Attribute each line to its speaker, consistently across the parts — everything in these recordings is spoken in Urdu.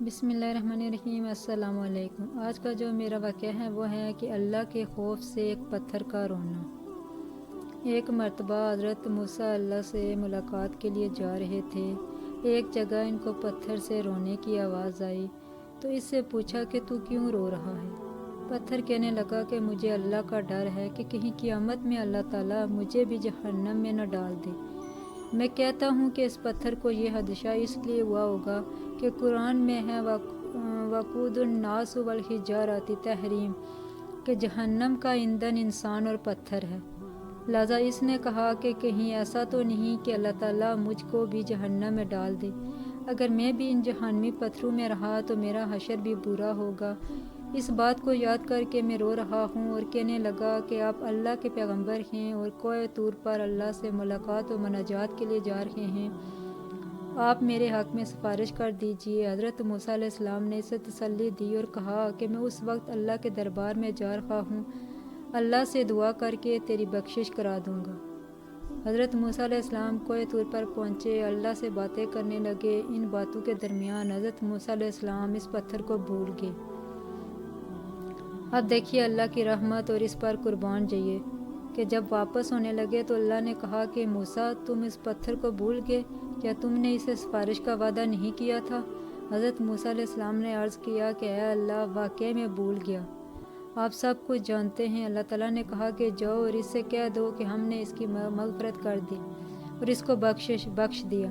Speaker 1: بسم اللہ الرحمن الرحیم۔ السلام علیکم۔ آج کا جو میرا واقعہ ہے وہ ہے کہ اللہ کے خوف سے ایک پتھر کا رونا۔ ایک مرتبہ حضرت موسیٰ اللہ سے ملاقات کے لیے جا رہے تھے۔ ایک جگہ ان کو پتھر سے رونے کی آواز آئی تو اس سے پوچھا کہ تو کیوں رو رہا ہے؟ پتھر کہنے لگا کہ مجھے اللہ کا ڈر ہے کہ کہیں قیامت میں اللہ تعالیٰ مجھے بھی جہنم میں نہ ڈال دے۔ میں کہتا ہوں کہ اس پتھر کو یہ حادثہ اس لیے ہوا ہوگا کہ قرآن میں ہے وقود الناس والحجارۃ تحریم کہ جہنم کا ایندھن انسان اور پتھر ہے، لہذا اس نے کہا کہ کہیں ایسا تو نہیں کہ اللہ تعالیٰ مجھ کو بھی جہنم میں ڈال دے۔ اگر میں بھی ان جہنمی پتھروں میں رہا تو میرا حشر بھی برا ہوگا۔ اس بات کو یاد کر کے میں رو رہا ہوں اور کہنے لگا کہ آپ اللہ کے پیغمبر ہیں اور کوہ طور پر اللہ سے ملاقات و مناجات کے لیے جا رہے ہیں، آپ میرے حق میں سفارش کر دیجئے۔ حضرت موسیٰ علیہ السلام نے اسے تسلی دی اور کہا کہ میں اس وقت اللہ کے دربار میں جا رہا ہوں، اللہ سے دعا کر کے تیری بخشش کرا دوں گا۔ حضرت موسیٰ علیہ السلام کوہ طور پر پہنچے، اللہ سے باتیں کرنے لگے۔ ان باتوں کے درمیان حضرت موسیٰ علیہ السلام اس پتھر کو بھول گئے۔ اب دیکھیے اللہ کی رحمت اور اس پر قربان جائیے کہ جب واپس ہونے لگے تو اللہ نے کہا کہ موسیٰ تم اس پتھر کو بھول گئے، کیا تم نے اسے سفارش کا وعدہ نہیں کیا تھا؟ حضرت موسیٰ علیہ السلام نے عرض کیا کہ اے اللہ، واقعی میں بھول گیا، آپ سب کچھ جانتے ہیں۔ اللہ تعالیٰ نے کہا کہ جاؤ اور اس سے کہہ دو کہ ہم نے اس کی مغفرت کر دی اور اس کو بخش دیا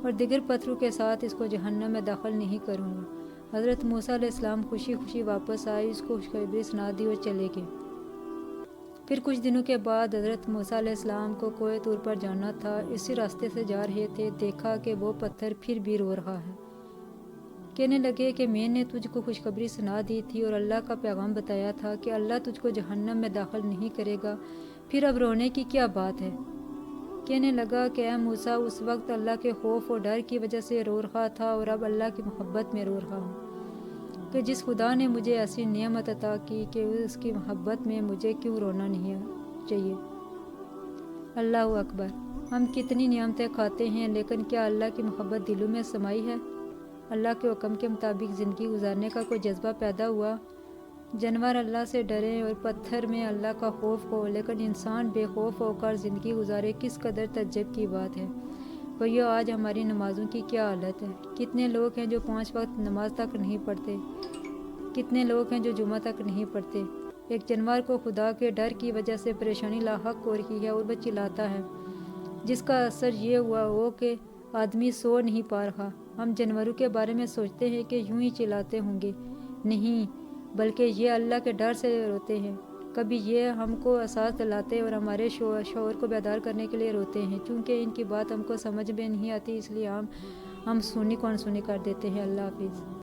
Speaker 1: اور دیگر پتھروں کے ساتھ اس کو جہنم میں داخل نہیں کروں گا۔ حضرت موسیٰ علیہ السلام خوشی خوشی واپس آئے، اس کو خوشخبری سنا دی اور چلے گئے۔ پھر کچھ دنوں کے بعد حضرت موسیٰ علیہ السلام کو کوہ طور پر جانا تھا۔ اسی راستے سے جا رہے تھے، دیکھا کہ وہ پتھر پھر بھی رو رہا ہے۔ کہنے لگے کہ میں نے تجھ کو خوشخبری سنا دی تھی اور اللہ کا پیغام بتایا تھا کہ اللہ تجھ کو جہنم میں داخل نہیں کرے گا، پھر اب رونے کی کیا بات ہے؟ کہنے لگا کہ اے موسیٰ، اس وقت اللہ کے خوف اور ڈر کی وجہ سے رو رہا تھا اور اب اللہ کی محبت میں رو رہا ہوں کہ جس خدا نے مجھے ایسی نعمت عطا کی کہ اس کی محبت میں مجھے کیوں رونا نہیں چاہیے۔ اللہ اکبر۔ ہم کتنی نعمتیں کھاتے ہیں، لیکن کیا اللہ کی محبت دلوں میں سمائی ہے؟ اللہ کے حکم کے مطابق زندگی گزارنے کا کوئی جذبہ پیدا ہوا؟ جانور اللہ سے ڈریں اور پتھر میں اللہ کا خوف ہو، لیکن انسان بے خوف ہو کر زندگی گزارے، کس قدر تعجب کی بات ہے۔ بھائیو، آج ہماری نمازوں کی کیا حالت ہے؟ کتنے لوگ ہیں جو 5 وقت نماز تک نہیں پڑھتے، کتنے لوگ ہیں جو جمعہ تک نہیں پڑھتے۔ ایک جانور کو خدا کے ڈر کی وجہ سے پریشانی لاحق ہو رہی ہے اور وہ چلاتا ہے، جس کا اثر یہ ہوا ہو کہ آدمی سو نہیں پا رہا۔ ہم جانوروں کے بارے میں سوچتے ہیں کہ یوں ہی چلاتے ہوں گے، نہیں، بلکہ یہ اللہ کے ڈر سے روتے ہیں۔ کبھی یہ ہم کو احساس دلاتے اور ہمارے شعور کو بیدار کرنے کے لیے روتے ہیں۔ چونکہ ان کی بات ہم کو سمجھ میں نہیں آتی، اس لیے ہم سنی کون سنی کر دیتے ہیں۔ اللہ حافظ۔